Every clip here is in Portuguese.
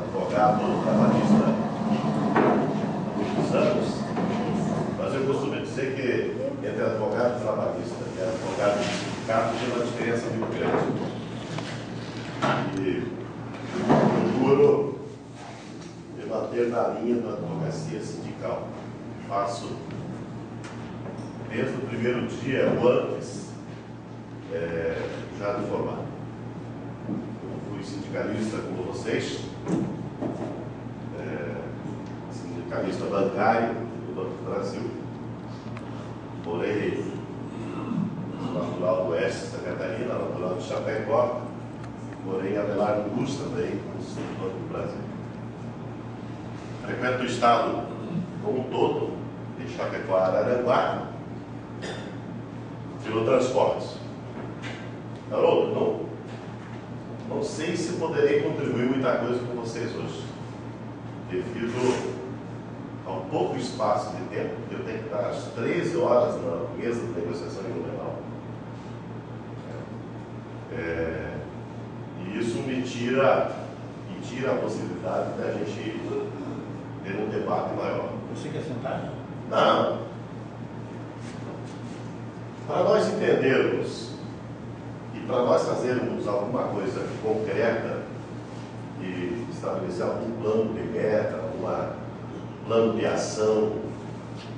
advogado trabalhista há muitos anos, mas eu costumo dizer que entre advogado trabalhista e advogado de sindicato tem uma diferença muito grande. E eu procuro me manter na linha da advocacia sindical. Faço desde o primeiro dia, ou antes, já de formado. Eu fui sindicalista como vocês, sindicalista bancário do Banco do Brasil. Morei natural do Oeste de Santa Catarina, natural de Chapecó. Morei em Abelardo Luz também, no Banco do Brasil. Frequento o Estado como um todo, de Chapecó a Araranguá, pelo transporte. Haroldo, não sei se poderei contribuir muita coisa com vocês hoje, devido ao pouco espaço de tempo, que eu tenho que estar às 13 horas na mesa de negociação em Blumenau. E isso me tira a possibilidade da gente ter um debate maior. Você quer sentar? Não. Para nós entendermos e para nós fazermos alguma coisa concreta e estabelecer algum plano de meta, um plano de ação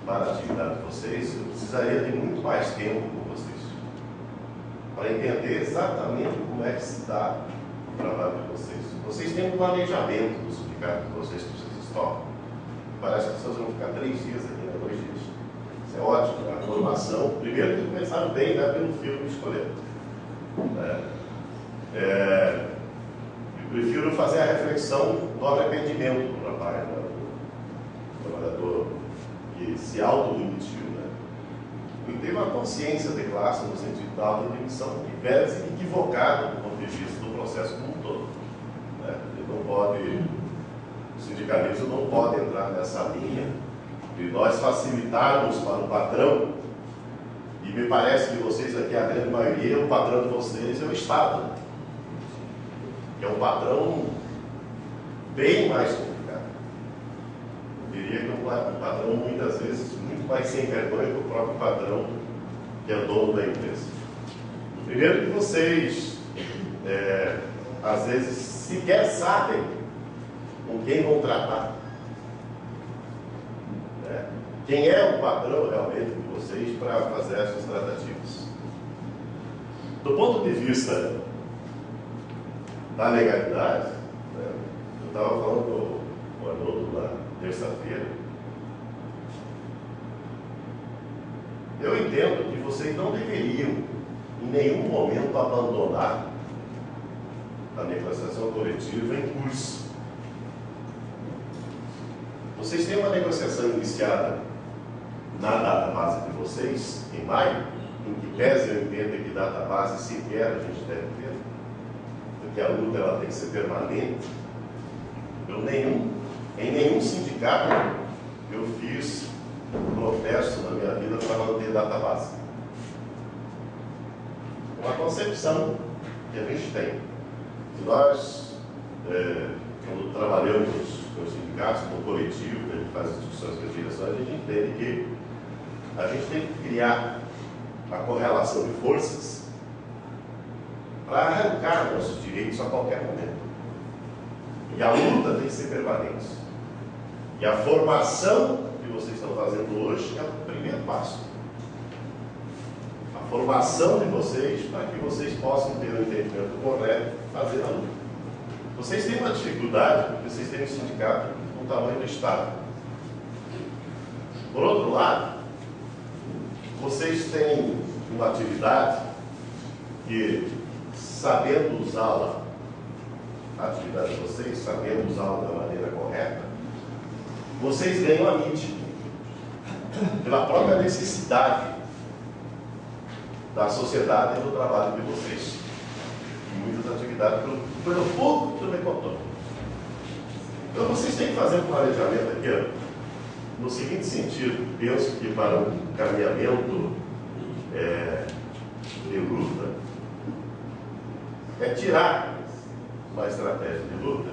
para a atividade de vocês, eu precisaria de muito mais tempo com vocês para entender exatamente como é que se dá o trabalho de vocês. Vocês têm um planejamento do sindicato de vocês que vocês tocam. Parece que vocês vão ficar 3 dias aqui, né? 2 dias. Isso é ótimo. A formação, primeiro que começaram bem, né, pelo filme que escolheram. Eu prefiro fazer a reflexão do arrependimento do rapaz, né, do trabalhador que se autodemitiu. Né? Ele teve uma consciência de classe no sentido da autodemissão que parece equivocado do ponto de vista do processo como um todo. Né? Ele não pode. O sindicalismo não pode entrar nessa linha de nós facilitarmos para o patrão, e me parece que vocês aqui, a grande maioria, o patrão de vocês é o Estado, que é um patrão bem mais complicado. Eu diria que é um patrão, muitas vezes, muito mais sem vergonha que o próprio patrão que é dono da empresa. Primeiro que vocês, às vezes, sequer sabem com quem vão tratar. Quem é o padrão realmente de vocês para fazer essas tratativas? Do ponto de vista da legalidade, né, eu estava falando com o Haroldo na terça-feira, eu entendo que vocês não deveriam em nenhum momento abandonar a negociação coletiva em curso. Vocês têm uma negociação iniciada na database de vocês, em maio, em que pese eu entendo que database sequer a gente deve ter, porque a luta ela tem que ser permanente. Em nenhum sindicato eu fiz protesto na minha vida para manter database. Uma concepção que a gente tem. E nós, quando trabalhamos com os sindicatos, no coletivo, que a gente faz as discussões com as direções, a gente entende que a gente tem que criar a correlação de forças para arrancar nossos direitos a qualquer momento. E a luta tem que ser permanente. E a formação que vocês estão fazendo hoje é o primeiro passo. A formação de vocês para que vocês possam ter o entendimento correto e fazer a luta. Vocês têm uma dificuldade porque vocês têm um sindicato do tamanho do Estado. Por outro lado, vocês têm uma atividade que, sabendo usá-la, a atividade de vocês, sabendo usá-la da maneira correta, vocês ganham a mídia pela própria necessidade da sociedade e do trabalho de vocês. E muitas atividades pelo pouco que tu me contou. Então vocês têm que fazer um planejamento aqui, ó, no seguinte sentido. Penso que para um caminhamento de luta é tirar uma estratégia de luta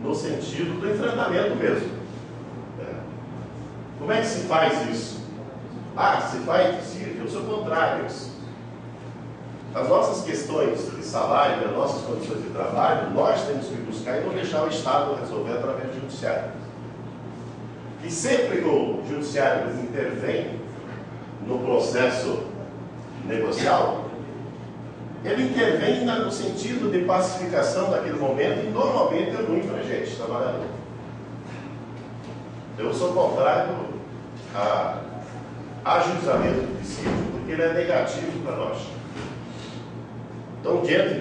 no sentido do enfrentamento mesmo. Como é que se faz isso? Se faz, sim, eu sou contrário a isso. As nossas questões de salário, as nossas condições de trabalho, nós temos que buscar e não deixar o Estado resolver através do Judiciário. E sempre que o Judiciário intervém no processo negocial, ele intervém no sentido de pacificação daquele momento e normalmente é ruim para a gente, trabalhador. Eu sou contrário a ajuizamento do dissídio, porque ele é negativo para nós. Então, diante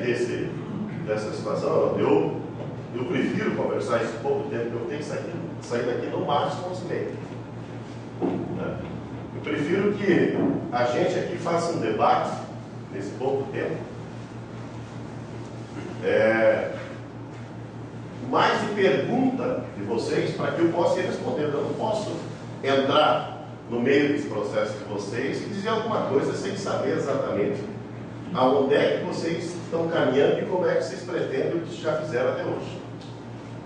dessa situação, eu prefiro conversar esse pouco tempo que eu tenho que sair daqui no máximo 11h30. Eu prefiro que a gente aqui faça um debate nesse pouco tempo, mais de pergunta de vocês para que eu possa ir respondendo. Eu não posso entrar no meio desse processo de vocês e dizer alguma coisa sem saber exatamente aonde é que vocês estão caminhando e como é que vocês pretendem o que já fizeram até hoje.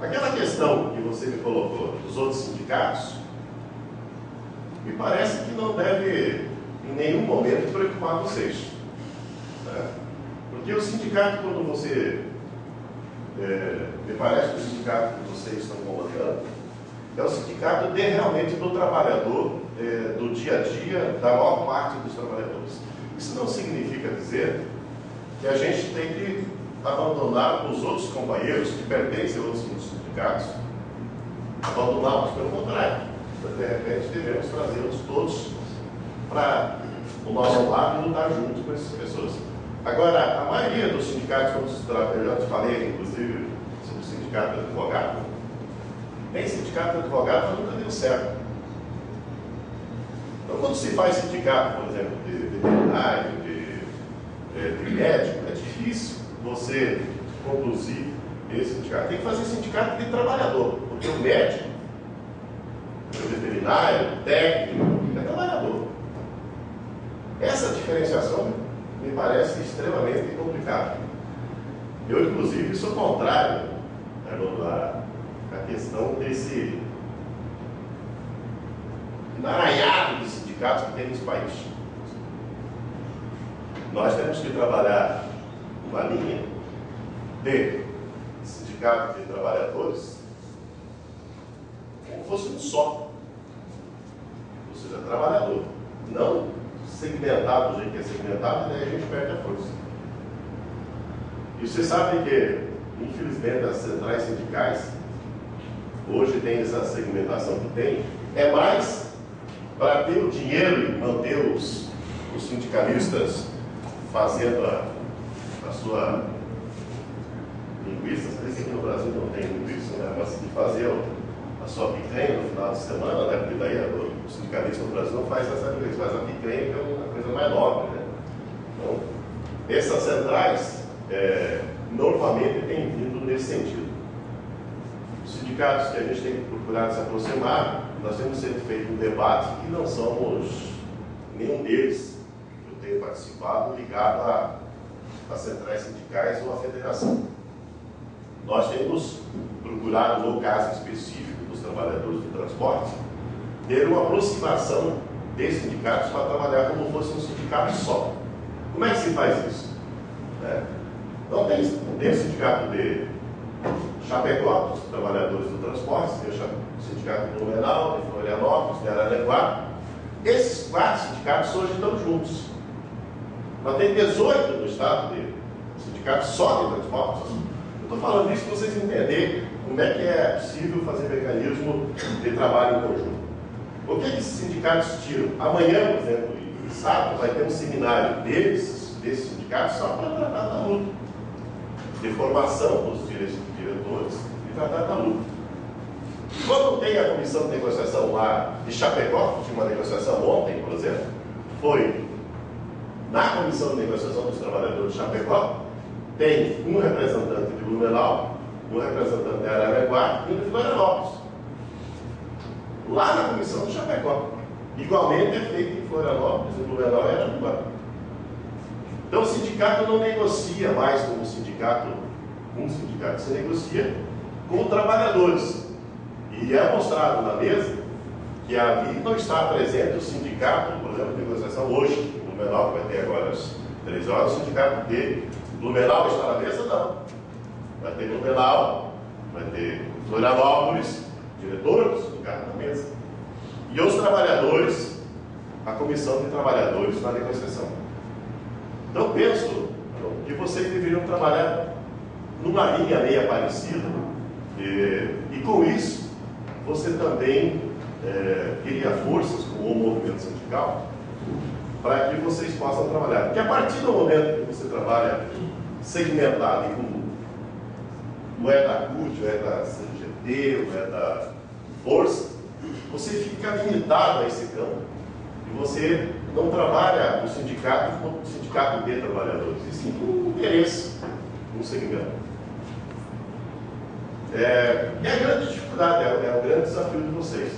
Aquela questão que você me colocou dos outros sindicatos, me parece que não deve em nenhum momento preocupar vocês. Porque o sindicato, quando você... me parece que o sindicato que vocês estão comandando é o sindicato realmente do trabalhador, do dia a dia, da maior parte dos trabalhadores. Isso não significa dizer que a gente tem que abandonar os outros companheiros que pertencem a outros sindicatos, abandoná-los, pelo contrário. De repente, devemos trazê-los todos para o nosso lado e lutar junto com essas pessoas. Agora, a maioria dos sindicatos, como eu já falei, inclusive, sobre o sindicato de advogado, nem sindicato de advogado nunca deu certo. Então, quando se faz sindicato, por exemplo, de veterinário, de médico, é difícil você conduzir esse sindicato. Tem que fazer sindicato de trabalhador, porque o médico, o veterinário, o técnico, é trabalhador. Essa diferenciação me parece extremamente complicada. Eu, inclusive, sou contrário à questão desse emaranhado de sindicatos que tem nesse país. Nós temos que trabalhar uma linha de sindicato de trabalhadores como fosse um só. Ou seja, trabalhador. Não segmentado do jeito que é segmentado, e daí a gente perde a força. E vocês sabem que, infelizmente, as centrais sindicais hoje tem essa segmentação que tem, é mais para ter o dinheiro e manter os sindicalistas fazendo a sua linguiça. Parece que aqui no Brasil não tem linguiça, né? Mas de fazer a sua picanha no final de semana, né? Porque daí o sindicalista no Brasil não faz essa linguiça, faz a picanha, que é uma coisa mais nobre, né? Então, essas centrais normalmente têm vindo nesse sentido. Os sindicatos que a gente tem procurado se aproximar, nós temos sempre feito um debate que não somos nenhum deles que eu tenho participado ligado às centrais sindicais ou à federação. Nós temos procurado, no caso específico dos trabalhadores do transporte, ter uma aproximação desses sindicatos para trabalhar como fosse um sindicato só. Como é que se faz isso? Então tem o sindicato de Chapecó, dos trabalhadores do transporte, tem o sindicato de Blumenau, de Florianópolis, de Araraquara. Esses 4 sindicatos hoje estão juntos. Mas tem 18 no estado de sindicatos só de transporte. Eu estou falando isso para vocês entenderem como é que é possível fazer mecanismo de trabalho em conjunto. O que esses sindicatos tiram? Amanhã, por exemplo, e sábado, vai ter um seminário desses sindicatos só para tratar da luta, de formação dos diretores e tratar da luta. Quando tem a comissão de negociação lá de Chapecó, tinha uma negociação ontem, por exemplo, foi na comissão de negociação dos trabalhadores de Chapecó, tem um representante de Blumenau, um representante de Araraquara e um de Florianópolis. Lá na comissão de Chapecó. Igualmente é feito em Florianópolis, em Blumenau e Araraquara. Então o sindicato não negocia mais como sindicato, um sindicato, se negocia com trabalhadores. E é mostrado na mesa que ali não está presente o sindicato, por exemplo, de negociação hoje, no Blumenau, que vai ter agora às 3 horas, o sindicato de Blumenau está na mesa? Não. Vai ter Blumenau, vai ter Florianópolis, diretor do sindicato na mesa. E os trabalhadores, a comissão de trabalhadores na negociação. Então, penso que vocês deveriam trabalhar numa linha meio parecida, e com isso, você também cria forças com o movimento sindical para que vocês possam trabalhar. Porque a partir do momento que você trabalha segmentado em comum, não é da CUT, ou é da CGT, ou é da Força, você fica limitado a esse campo e você não trabalha o sindicato como o sindicato de trabalhadores, e sim com interesse no segmento. É a grande dificuldade, é o grande desafio de vocês.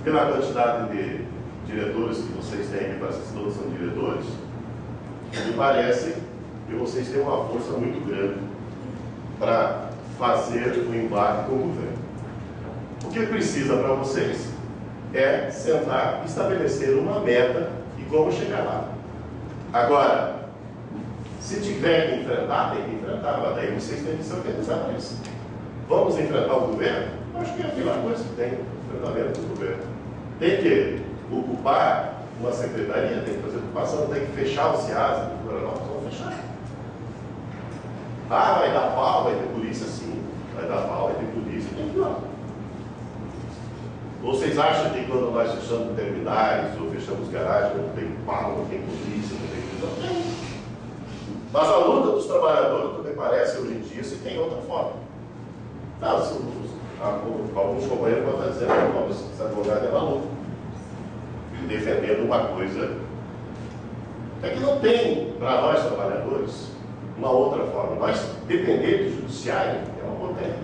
Pela quantidade de diretores que vocês têm, que parece que todos são diretores, me parece que vocês têm uma força muito grande para fazer o embate com o governo. O que precisa para vocês é sentar e estabelecer uma meta e como chegar lá. Agora, se tiver que enfrentar, tem que enfrentar, mas daí vocês têm que se organizar para isso. Vamos enfrentar o governo? Acho que é a melhor coisa que tem, enfrentamento do governo. Tem que ocupar uma secretaria, tem que fazer ocupação, tem que fechar o CIAS, vamos fechar. Ah, vai dar pau, vai ter polícia? Sim. Vai dar pau, vai ter polícia, tem que ir lá. Vocês acham que quando nós fechamos terminais ou fechamos garagens, não tem pau, não tem polícia, não tem prisão? Tem. Mas a luta dos trabalhadores também parece hoje em dia se tem outra forma. Não, alguns companheiros vão estar dizendo que esse advogado é maluco, defendendo uma coisa. É que não tem, para nós trabalhadores, uma outra forma. Nós depender do judiciário é uma porcaria.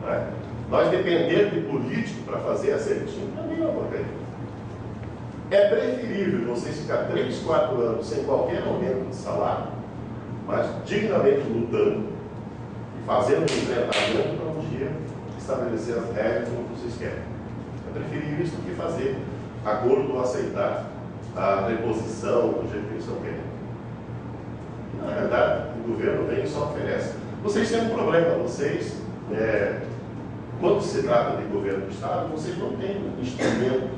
Não é? Nós depender de político para fazer a certinho também é uma porcaria. É preferível vocês ficar 3, 4 anos sem qualquer aumento de salário, mas dignamente lutando e fazendo um enfrentamento para um dia estabelecer as regras como vocês querem. É preferível isso do que fazer acordo ou aceitar a reposição do jeito que eles estão querendo. Na verdade, o governo vem e só oferece. Vocês têm um problema, vocês, quando se trata de governo do Estado, vocês não têm um instrumento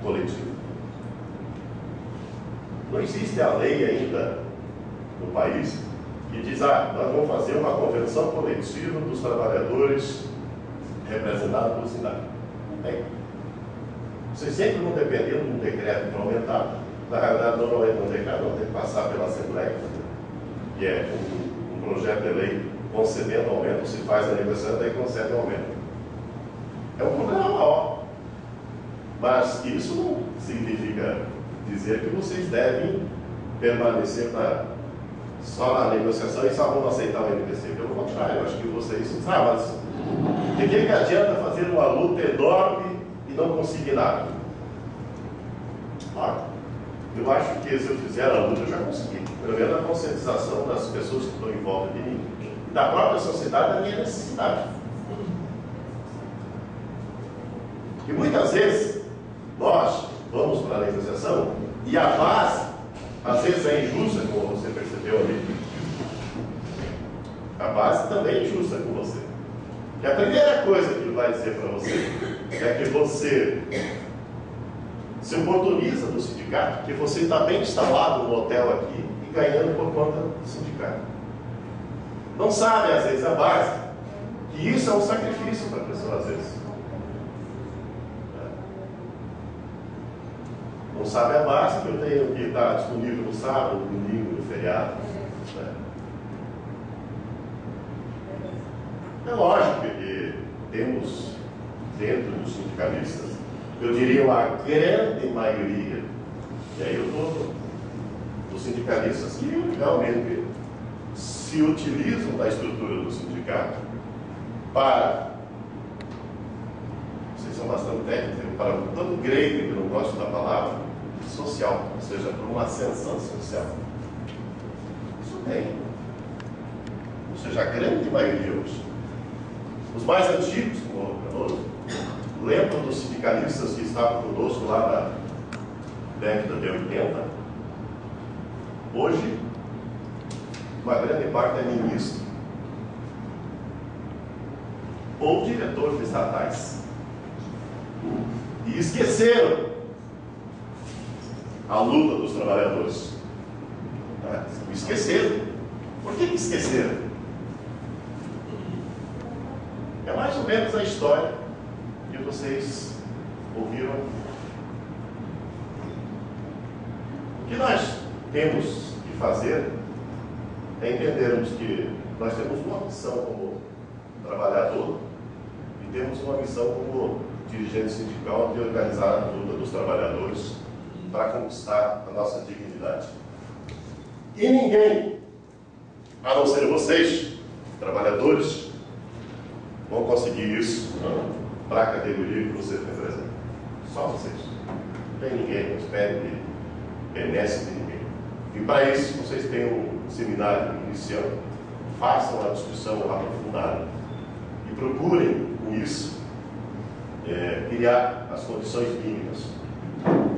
coletivo. Não existe a lei ainda no país que diz, nós vamos fazer uma convenção coletiva dos trabalhadores representados pelo sindicato. Não tem. Vocês sempre vão dependendo de um decreto para aumentar. Na realidade, normalmente um decreto não tem que passar pela Assembleia, que é um projeto de lei concedendo aumento, se faz a negociação, daí concede aumento. É um problema maior. Mas isso não significa dizer que vocês devem permanecer só na negociação e só vão aceitar o MPC. Pelo contrário, eu acho que vocês... mas de que adianta fazer uma luta enorme e não conseguir nada? Eu acho que se eu fizer a luta, eu já consegui. Pelo menos a conscientização das pessoas que estão em volta de mim e da própria sociedade da minha necessidade. E muitas vezes nós vamos para a negociação e a base, às vezes, é injusta, como você percebeu ali. A base também é injusta com você. E a primeira coisa que ele vai dizer para você é que você se oportuniza do sindicato, que você está bem instalado no hotel aqui e ganhando por conta do sindicato. Não sabe, às vezes, a base, que isso é um sacrifício para a pessoa, às vezes. Não sabe a base que eu tenho que estar disponível no sábado, no domingo, no feriado. É lógico que temos dentro dos sindicalistas, eu diria uma grande maioria, e aí eu estou dos sindicalistas que realmente se utilizam da estrutura do sindicato para, vocês são bastante técnicos, para todo grego que não gosta da palavra, social, ou seja, por uma ascensão social. Isso tem. Ou seja, a grande maioria hoje. Os mais antigos, como o Canoso, lembram dos sindicalistas que estavam conosco lá na década de 80? Hoje, uma grande parte é ministro ou diretor de estatais. E esqueceram a luta dos trabalhadores. Esqueceram. Por que esqueceram? É mais ou menos a história que vocês ouviram. O que nós temos que fazer é entendermos que nós temos uma missão como trabalhador e temos uma missão como dirigente sindical de organizar a luta dos trabalhadores para conquistar a nossa dignidade. E ninguém, a não ser vocês, trabalhadores, vão conseguir isso para a categoria que vocês representam. Só vocês. Não tem ninguém, não espere de benesse de ninguém. E para isso, vocês têm um seminário iniciando, façam a discussão aprofundada e procurem, com isso, criar as condições mínimas.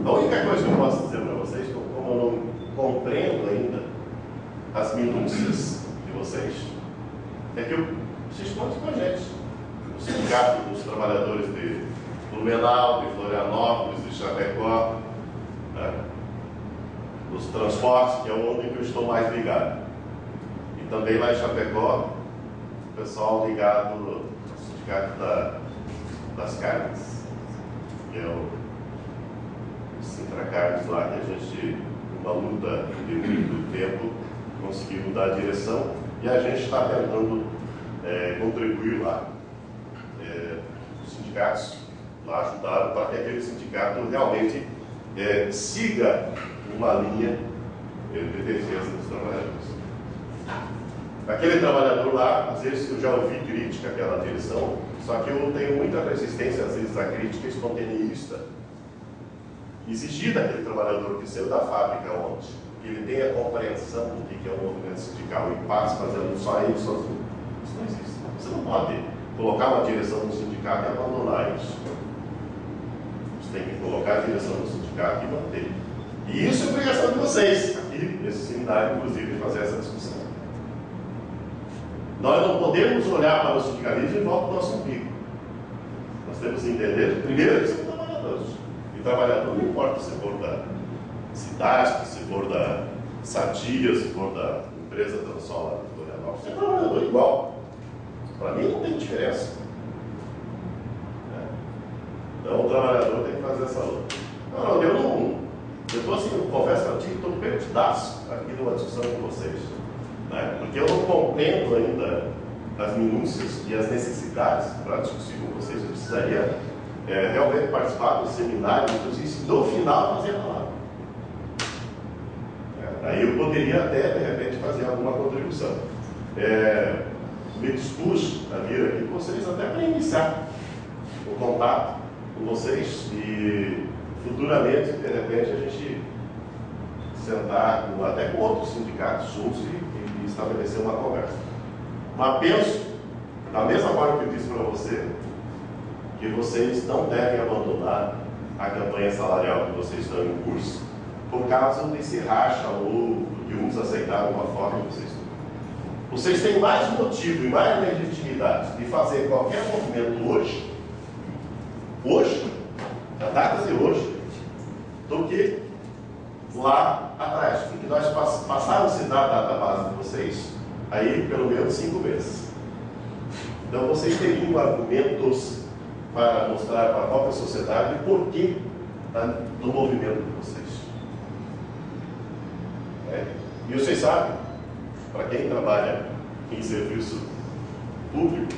A única coisa que eu posso dizer para vocês, como eu não compreendo ainda as minúcias de vocês, é que vocês contem com a gente. O Sindicato dos Trabalhadores de Blumenau, de Florianópolis, de Chapecó, né? Dos transportes, que é onde eu estou mais ligado. E também lá em Chapecó, o pessoal ligado ao Sindicato das Carnes, que é o Sintracarnes lá, que a gente, numa luta de muito tempo, conseguiu mudar a direção e a gente está tentando contribuir lá. Os sindicatos lá ajudaram para que aquele sindicato realmente siga uma linha de defesa dos trabalhadores. Aquele trabalhador lá, às vezes eu já ouvi crítica àquela direção, só que eu tenho muita resistência, às vezes, à crítica espontaneísta. Exigir daquele trabalhador que saiu da fábrica ontem, que ele tenha compreensão do que é o movimento sindical e passe fazendo só ele sozinho. Isso não existe. Você não pode colocar uma direção no sindicato e abandonar isso. Você tem que colocar a direção no sindicato e manter. E isso é obrigação de vocês, aqui nesse seminário, inclusive, fazer essa discussão. Nós não podemos olhar para o sindicalismo em volta do nosso umbigo. Nós temos que entender, primeiro, que são trabalhadores. E trabalhador não importa se for da cidade, se for da Sadia, se for da empresa Transola de Florianópolis. Você é trabalhador igual. Para mim não tem diferença. Então o trabalhador tem que fazer essa luta. Não, eu estou assim, eu confesso a ti que estou perdidaço aqui numa discussão com vocês. Né? Porque eu não compreendo ainda as minúcias e as necessidades para discutir com vocês. Eu precisaria realmente participar do seminário, inclusive no final fazer a palavra. Aí eu poderia até, de repente, fazer alguma contribuição. Me dispus a vir aqui com vocês até para iniciar o contato com vocês e futuramente, de repente, a gente sentar até com outros sindicatos juntos e estabelecer uma conversa. Mas penso, da mesma forma que eu disse para você, que vocês não devem abandonar a campanha salarial que vocês estão em curso por causa desse racha ou que uns aceitaram uma forma que vocês não. Vocês têm mais motivo e mais legitimidade de fazer qualquer movimento hoje, na data de hoje, do que lá atrás. Porque nós passamos a dar a data base de vocês aí pelo menos 5 meses. Então vocês teriam argumentos para mostrar para a própria sociedade o porquê do movimento de vocês. E vocês sabem, para quem trabalha em serviço público,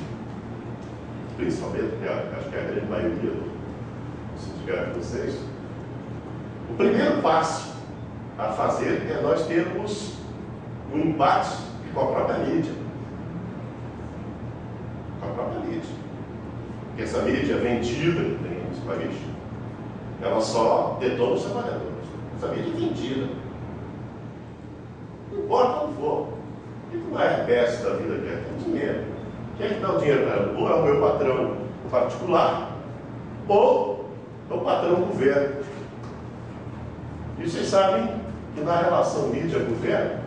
principalmente, porque acho que é a grande maioria do sindicato de vocês, o primeiro passo a fazer é nós termos um embate com a própria mídia. Com a própria mídia. Porque essa mídia vendida que tem nesse país, ela só detona os trabalhadores. Essa mídia é vendida. Não importa onde for. E não é reverso da vida que é dinheiro. Quem é que dá o dinheiro para ela? Ou é o meu patrão particular, ou é o patrão governo. E vocês sabem que na relação mídia-governo,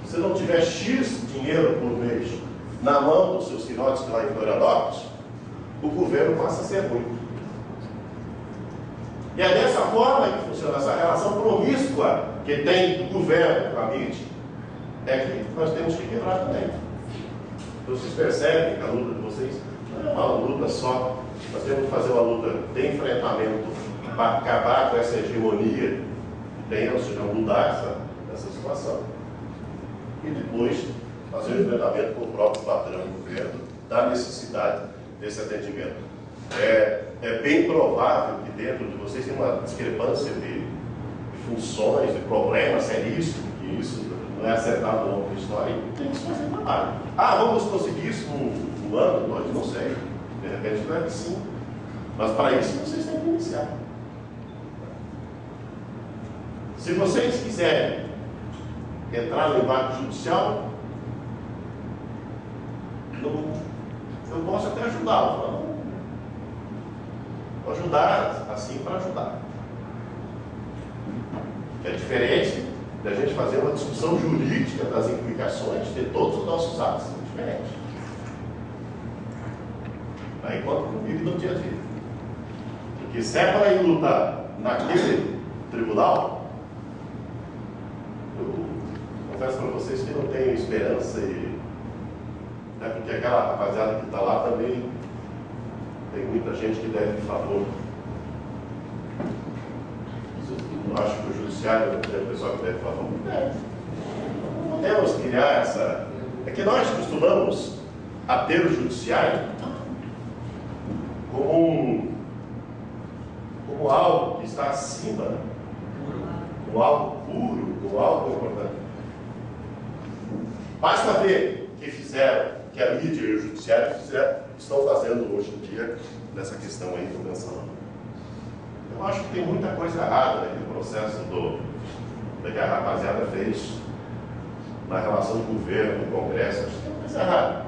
se não tiver X dinheiro por mês na mão dos seus filhotes lá em Florianópolis, o governo passa a ser ruim. E é dessa forma que funciona essa relação promíscua que tem do governo com a mídia. É que nós temos que quebrar também. Vocês percebem que a luta de vocês não é uma luta só. Nós temos que fazer uma luta de enfrentamento para acabar com essa hegemonia que tem, ou seja, mudar essa situação. E depois fazer o enfrentamento com o próprio patrão do governo da necessidade desse atendimento. É bem provável que dentro de vocês tem uma discrepância de funções, de problemas seríssimos, que isso não é acertado ao longo da história, e tem que se fazer trabalho. Vamos conseguir isso num ano, dois, não sei. De repente não é assim. Mas para isso vocês têm que iniciar. Se vocês quiserem entrar no embate judicial, eu posso até ajudá-lo. Vou ajudar assim para ajudar. É diferente da gente fazer uma discussão jurídica das implicações de todos os nossos atos. É diferente. Aí conta comigo no dia a dia. Porque se é para ir lutar naquele tribunal, eu confesso para vocês que não tenho esperança porque aquela rapaziada que está lá também tem muita gente que deve de favor. Eu acho que o judiciário tem o pessoal que deve de favor. Não temos que criar essa... É que nós costumamos a ter o judiciário como algo que está acima, né? Como algo puro, como algo importante. Basta ver o que fizeram, que a mídia e o judiciário estão fazendo hoje em dia nessa questão aí do mensalão. Eu acho que tem muita coisa errada naquele processo que a rapaziada fez na relação do governo, do Congresso. Acho que tem coisa errada.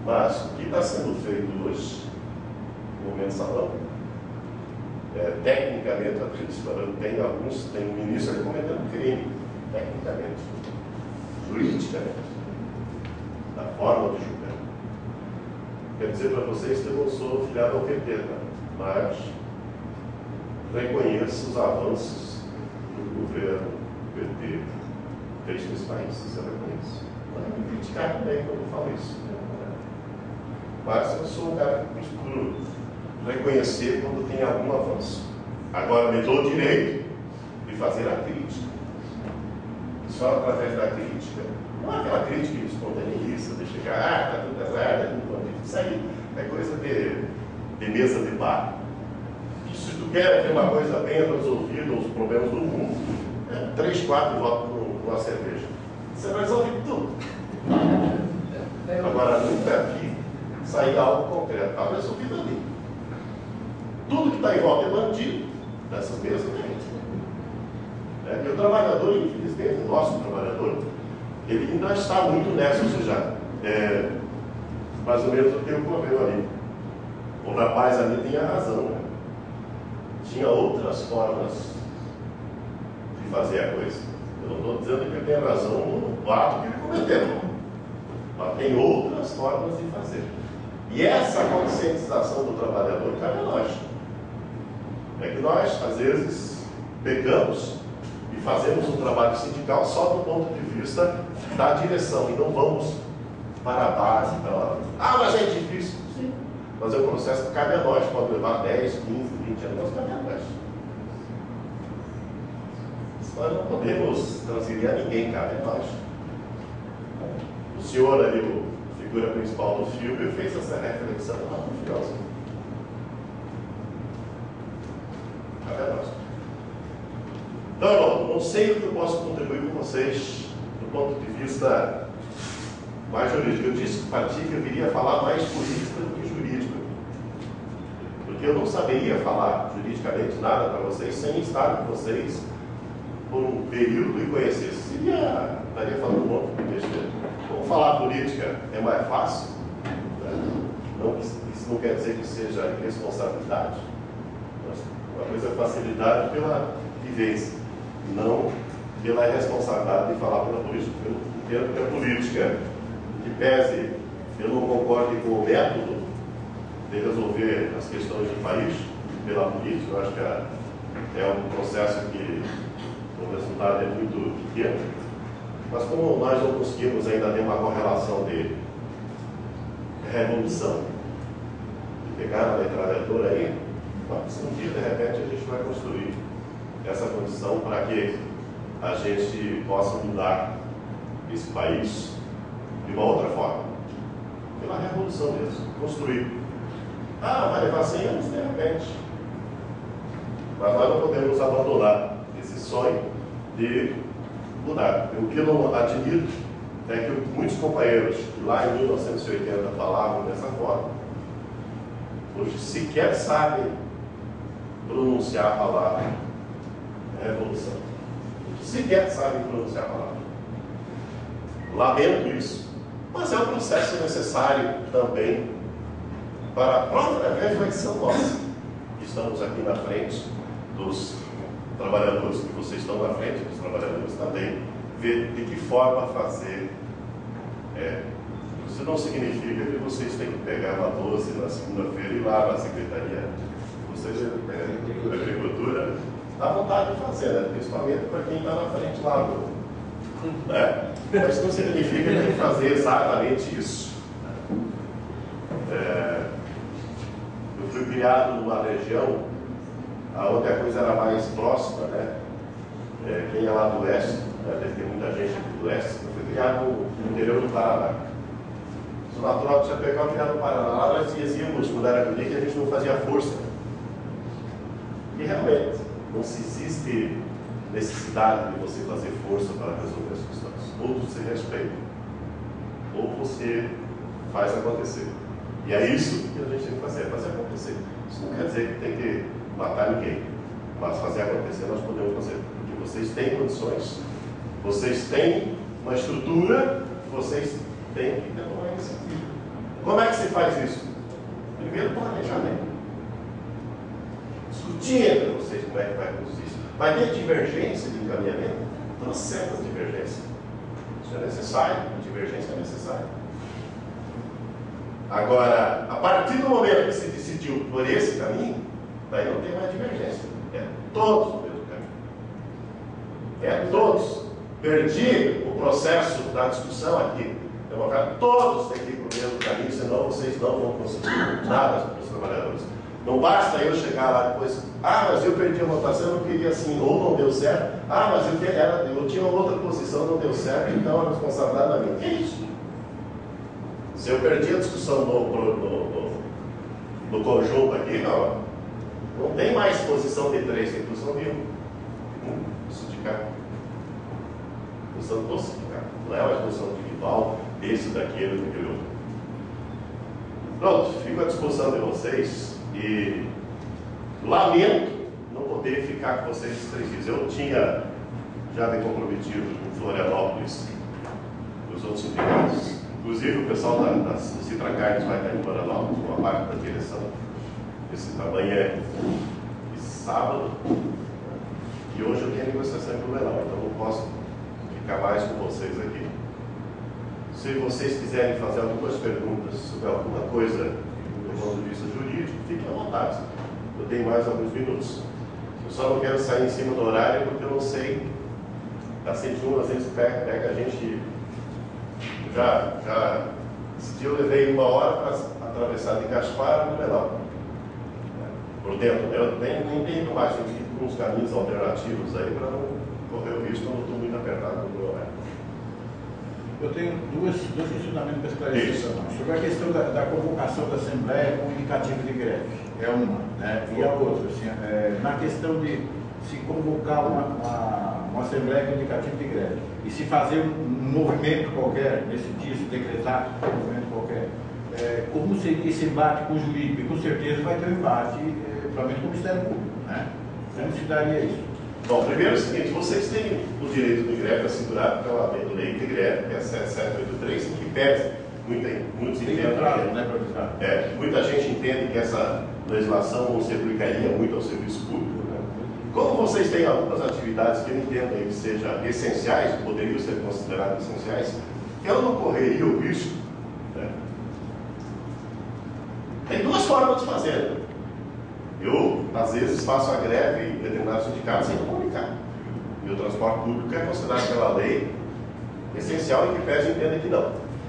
Mas o que está sendo feito hoje no mensalão, tecnicamente, tem um ministro ali cometendo crime, tecnicamente, juridicamente, da forma de julgar. Quero dizer para vocês que eu não sou filiado ao PT, mas reconheço os avanços que o governo PT fez nesse país, isso eu reconheço. Não é me criticar também quando eu falo isso. Mas eu sou um cara que procuro reconhecer quando tem algum avanço. Agora me dou o direito de fazer a crítica. Só através da crítica. Não é aquela crítica espontaneista, de chegar, está tudo errado, isso aí é coisa de mesa de bar. E se tu quer ter uma coisa bem resolvida, os problemas do mundo, 3, 4 votos numa cerveja. Você resolve tudo. Agora, nunca vi sair algo concreto. Está resolvido ali. Tudo que está em volta é bandido dessas mesas. E o trabalhador, infelizmente, o nosso trabalhador, ele ainda está muito nessa, ou seja, mais ou menos o que ocorreu ali. O rapaz ali tinha razão, né? Tinha outras formas de fazer a coisa. Eu não estou dizendo que ele tem razão no ato que ele cometeu, mas tem outras formas de fazer. E essa conscientização do trabalhador cabe a nós. É que nós, às vezes, pegamos e fazemos um trabalho sindical só do ponto de vista da direção e não vamos para a base. Mas é difícil. Sim. Mas é um processo que cabe a nós, pode levar 10, 15, 20 anos, mas cabe a nós. Nós não podemos transferir a ninguém, cabe a nós. O senhor ali, a figura principal do filme, fez essa reflexão maravilhosa. Cabe a nós. Então, não sei o que eu posso contribuir com vocês do ponto de vista mais jurídico. Eu disse para ti que eu viria falar mais política do que jurídico. Porque eu não saberia falar juridicamente nada para vocês sem estar com vocês por um período e conhecer. Estaria falando um monte de besteira. Como falar política é mais fácil, Não, isso não quer dizer que seja irresponsabilidade. Uma coisa é facilidade pela vivência, não pela irresponsabilidade de falar pela política. Eu entendo que a política, que pese, eu não concordo com o método de resolver as questões do país pela política. Eu acho que é um processo que o resultado é muito pequeno, mas como nós não conseguimos ainda ter uma correlação de revolução, de pegar na metralhadora aí, se um dia de repente a gente vai construir essa condição para que a gente possa mudar esse país de uma outra forma, pela revolução mesmo, construir. Vai levar 100 anos de repente, mas nós não podemos abandonar esse sonho de mudar. O que eu não admito é que muitos companheiros que lá em 1980 falavam dessa forma, hoje sequer sabem pronunciar a palavra revolução. Sequer sabem pronunciar a palavra. Lamento isso, mas é um processo necessário também para a própria reflexão nossa. Estamos aqui na frente dos trabalhadores, que vocês estão na frente dos trabalhadores também, ver de que forma fazer. Isso não significa que vocês têm que pegar uma 12 na segunda-feira e ir lá na secretaria. Vocês, da agricultura, dá vontade de fazer, né? Principalmente para quem está na frente lá. Mas não significa que tem que fazer exatamente isso. Eu fui criado numa região onde a coisa era mais próxima, né? Quem é lá do oeste, deve ter muita gente aqui do oeste. Eu fui criado no interior do Paraná. Sou natural de Chapecó, criado no Paraná. Lá nós dizíamos, quando era guria, que a gente não fazia força. E realmente, não se existe necessidade de você fazer força para resolver as questões. Ou se respeita, ou você faz acontecer. E é isso que a gente tem que fazer acontecer. Isso não quer dizer que tem que matar ninguém, mas fazer acontecer nós podemos fazer, porque vocês têm condições, vocês têm uma estrutura, vocês têm que ter uma iniciativa. Como é que se faz isso? Primeiro, planejamento. Discutir entre vocês como é que vai conduzir isso. Vai ter divergência de encaminhamento? Trocentas divergências. Isso é necessário, a divergência é necessária. Agora, a partir do momento que se decidiu por esse caminho, daí não tem mais divergência. É todos no mesmo caminho. Todos. Perdi o processo da discussão aqui. Todos têm que ir para o mesmo caminho, senão vocês não vão conseguir nada para os trabalhadores. Não basta eu chegar lá depois, mas eu perdi a votação, eu não queria assim, ou não deu certo, mas eu tinha outra posição, não deu certo, então a responsabilidade é minha. Que isso? Se eu perdi a discussão no conjunto aqui, não tem mais posição de 3, tem posição de 1. Isso de cá. Posição do sindicato. Não é uma posição individual, desse, daquele, daquele outro. Pronto, fico à disposição de vocês e lamento não poder ficar com vocês esses 3 dias. Eu tinha já me comprometido com Florianópolis, os outros sindicatos. Inclusive o pessoal da Citra Carnes vai estar em Florianópolis, uma parte da direção. Esse tamanho é de sábado. E hoje eu tenho negociação em Blumenau, então não posso ficar mais com vocês aqui. Se vocês quiserem fazer algumas perguntas sobre alguma coisa do ponto de vista jurídico, fiquem à vontade. Eu tenho mais alguns minutos. Eu só não quero sair em cima do horário porque eu não sei. A 101 às vezes pega a gente. Esse dia eu levei 1 hora para atravessar de Gaspar a Blumenau. Por dentro, eu nem tenho mais, eu fico com uns caminhos alternativos aí para não correr o risco, eu não estou muito apertado no meu horário. Eu tenho dois questionamentos para esclarecer. Sobre a questão da convocação da Assembleia com indicativo de greve, é uma, né? E a outra, assim, na questão de se convocar uma Assembleia com indicativo de greve e se fazer um movimento qualquer nesse dia, se decretar um movimento qualquer, como seria esse embate com o jurídico? E com certeza vai ter um embate, provavelmente com o Ministério Público, né? Como se daria isso? Bom, primeiro é o seguinte, vocês têm o direito de greve assegurado pela lei de greve, que é 7783, que pese muitos Tem entendem prazo, né, para avisar. muita gente entende que essa legislação não se aplicaria muito ao serviço público, né? Como vocês têm algumas atividades que eu entendo aí que sejam essenciais, poderiam ser consideradas essenciais, eu não correria o risco, né? Tem duas formas de fazer, né? Eu, às vezes, faço a greve em determinados sindicatos sem comunicar. E o transporte público é considerado pela lei essencial e que pede entenda que não.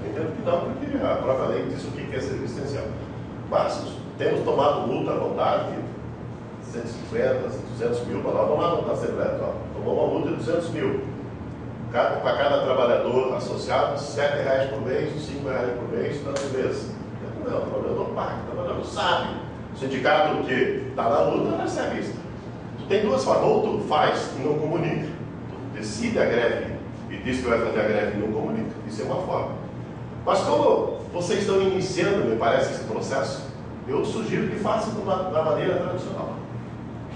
Eu entendo que não, porque a própria lei diz o que é serviço essencial. Mas temos tomado multa à vontade, 150, 200 mil, para nós tomar na Assembleia. Tomou uma multa de 200 mil. Para cada trabalhador associado, R$7 por mês, R$5 por mês, tantas vezes. Não, o trabalhador paga, o trabalhador sabe. O sindicato que está na luta recebe isso. Tu tem duas formas, ou tu faz e não comunica. Tu decide a greve e diz que vai fazer a greve e não comunica. Isso é uma forma. Mas como vocês estão iniciando, me parece, esse processo, eu sugiro que faça da maneira tradicional.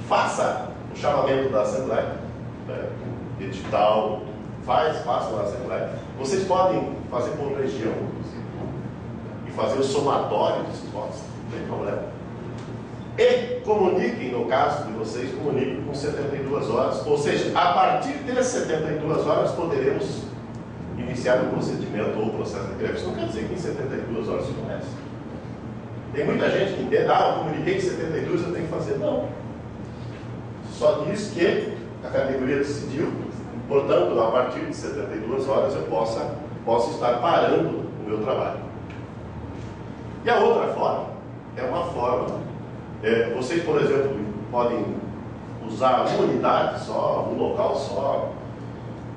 Faça o chamamento da Assembleia, né, edital, faça na Assembleia. Vocês podem fazer por região, inclusive, e fazer o somatório desses votos, não tem problema. E comuniquem, no caso de vocês, comuniquem com 72 horas, ou seja, a partir de 72 horas poderemos iniciar o procedimento ou o processo de greve. Isso não quer dizer que em 72 horas se comece. Tem muita gente que entende, eu comuniquei em 72, eu tenho que fazer. Não. Só diz que a categoria decidiu, portanto, a partir de 72 horas eu possa estar parando o meu trabalho. E a outra forma, é uma forma, vocês, por exemplo, podem usar uma unidade só, um local só.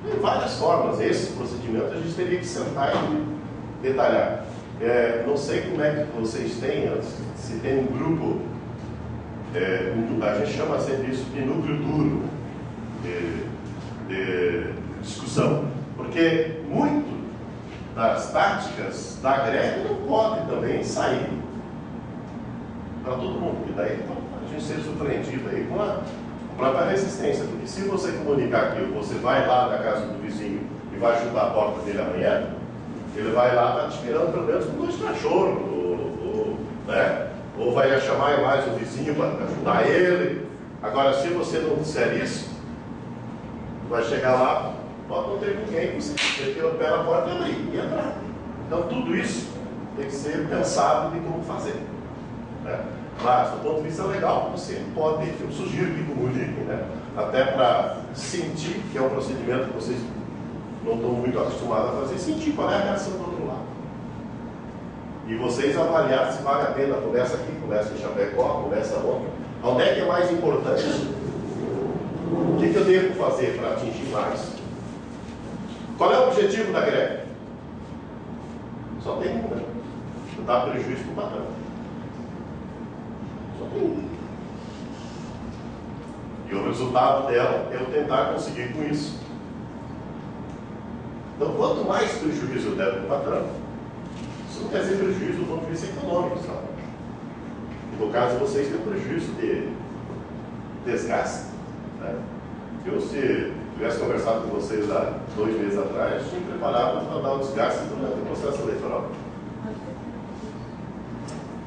Tem várias formas. Esse procedimento a gente teria que sentar e detalhar. Não sei como é que vocês têm, se tem um grupo, a gente chama sempre isso de núcleo duro de discussão, porque muito das táticas da greve não pode também sair para todo mundo, e daí a gente ser surpreendido aí com a própria resistência, porque se você comunicar aquilo, você vai lá na casa do vizinho e vai chutar a porta dele amanhã, ele vai lá, está te esperando pelo menos com 2 cachorros, né? Ou vai chamar mais o vizinho para ajudar ele. Agora, se você não disser isso, vai chegar lá, pode não ter ninguém, você meter o pé na porta e abrir e entrar. Então, tudo isso tem que ser pensado de como fazer, né? Mas, do ponto de vista legal, você pode, eu sugiro que comuniquem, né? Até para sentir que é um procedimento que vocês não estão muito acostumados a fazer, sentir qual é a reação do outro lado. E vocês avaliar se vale a pena, começa aqui, começa em Chapecó, começa onde. Onde é que é mais importante? O que eu devo fazer para atingir mais? Qual é o objetivo da greve? Só tem um, né? Dar prejuízo para o patrão. Só tem um. E o resultado dela é eu tentar conseguir com isso. Então, quanto mais prejuízo eu der para o patrão, isso não quer dizer prejuízo do ponto de vista econômico, sabe? No caso de vocês, tem um prejuízo de desgaste, né? Eu, se tivesse conversado com vocês há 2 meses atrás, tinha preparado para dar um desgaste durante o processo eleitoral.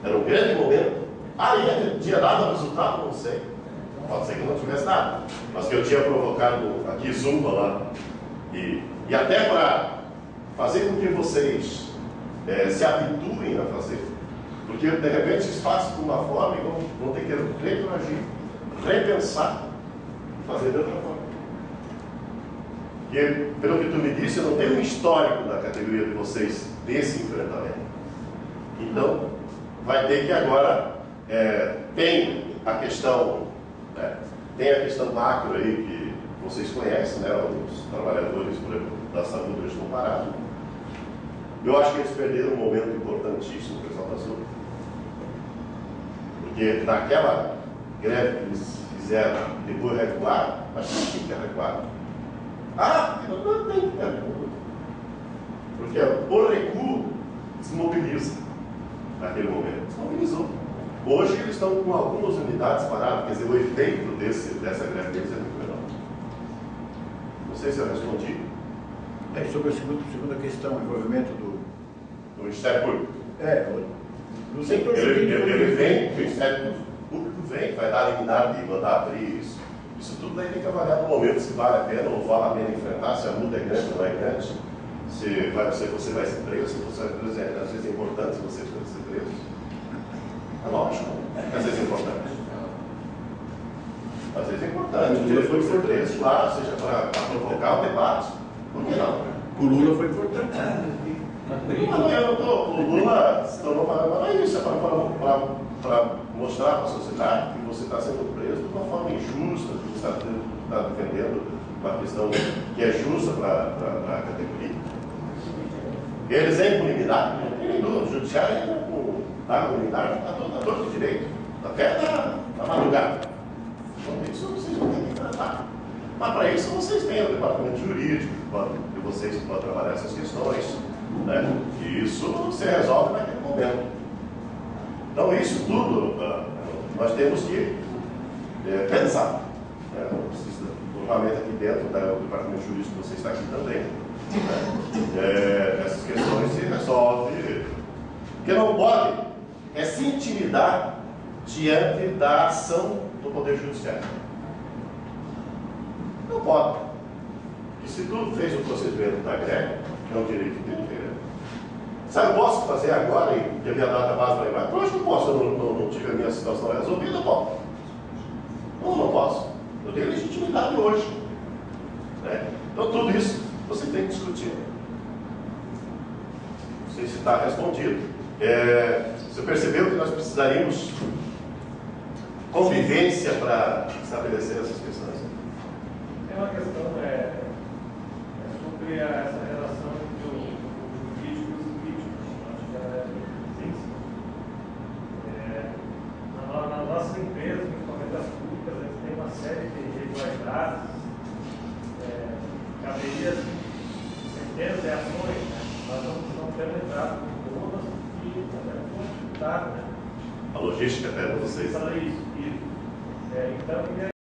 Era um grande momento. Aí tinha dado resultado? Não sei. Pode ser que não tivesse nada. Mas que eu tinha provocado aqui zumba lá. E até para fazer com que vocês se habituem a fazer. Porque, de repente, vocês fazem de uma forma e vão ter que retroagir, repensar e fazer de outra forma. E, pelo que tu me disse, eu não tenho um histórico da categoria de vocês desse enfrentamento. Então, vai ter que agora, tem a questão macro aí que vocês conhecem, né? Os trabalhadores, por exemplo, da saúde hoje estão parados. Eu acho que eles perderam um momento importantíssimo, o pessoal da saúde. Porque naquela greve que eles fizeram, depois recuaram, mas não tinha que recuar. Não tem que recuar. Porque o recuo desmobiliza naquele momento. Desmobilizou. Hoje eles estão com algumas unidades paradas, quer dizer, o efeito dessa greve deles é muito menor. Não sei se eu respondi. Sobre a segunda questão, o envolvimento do Ministério Público. No Sim, setor ele vem, o Ministério Público vem, vai dar a liminar de mandar abrir isso. Isso tudo daí tem que avaliar no momento se vale a pena ou vale a pena enfrentar, se a multa é grande ou não é grande, se você vai ser preso, se você vai ser preso. Às vezes é importante você ser preso. É lógico, às vezes é importante. Às vezes é importante. O Lula foi preso lá, seja para provocar o debate. Por que não? O Lula foi importante. O Lula se tornou para isso, é para mostrar para a sociedade que você está sendo preso de uma forma injusta, que você está defendendo uma questão que é justa para a categoria. Eles é impunidade, o judiciário entra com impunidade a todo direito, até na madrugada. Então, isso vocês não têm que tratar. Mas para isso vocês têm o departamento jurídico, que vocês podem trabalhar essas questões, né? E isso se resolve naquele momento. Então isso tudo nós temos que pensar. Né? Normalmente aqui dentro do departamento jurídico você está aqui também. Né? Essas questões se resolvem. Porque não pode se intimidar diante da ação do Poder Judiciário. Não pode. E se tu fez o procedimento da greve, é um direito dele. Sabe, eu posso fazer agora e a minha data base vai embora? Eu acho que não posso, eu não tive a minha situação resolvida, não. Não posso. Eu tenho legitimidade hoje. Né? Então tudo isso você tem que discutir. Não sei se está respondido. Você percebeu que nós precisaríamos convivência para estabelecer essas questões? Tem uma questão sobre essa relação entre o jurídico e os políticos. Acho que ela é nas nossas empresas, principalmente as públicas, a gente tem uma série de irregularidades, caberia centenas de ações, né? Nós não temos entrado com todas e até com dificuldade, né? A logística até vocês. Isso. Então,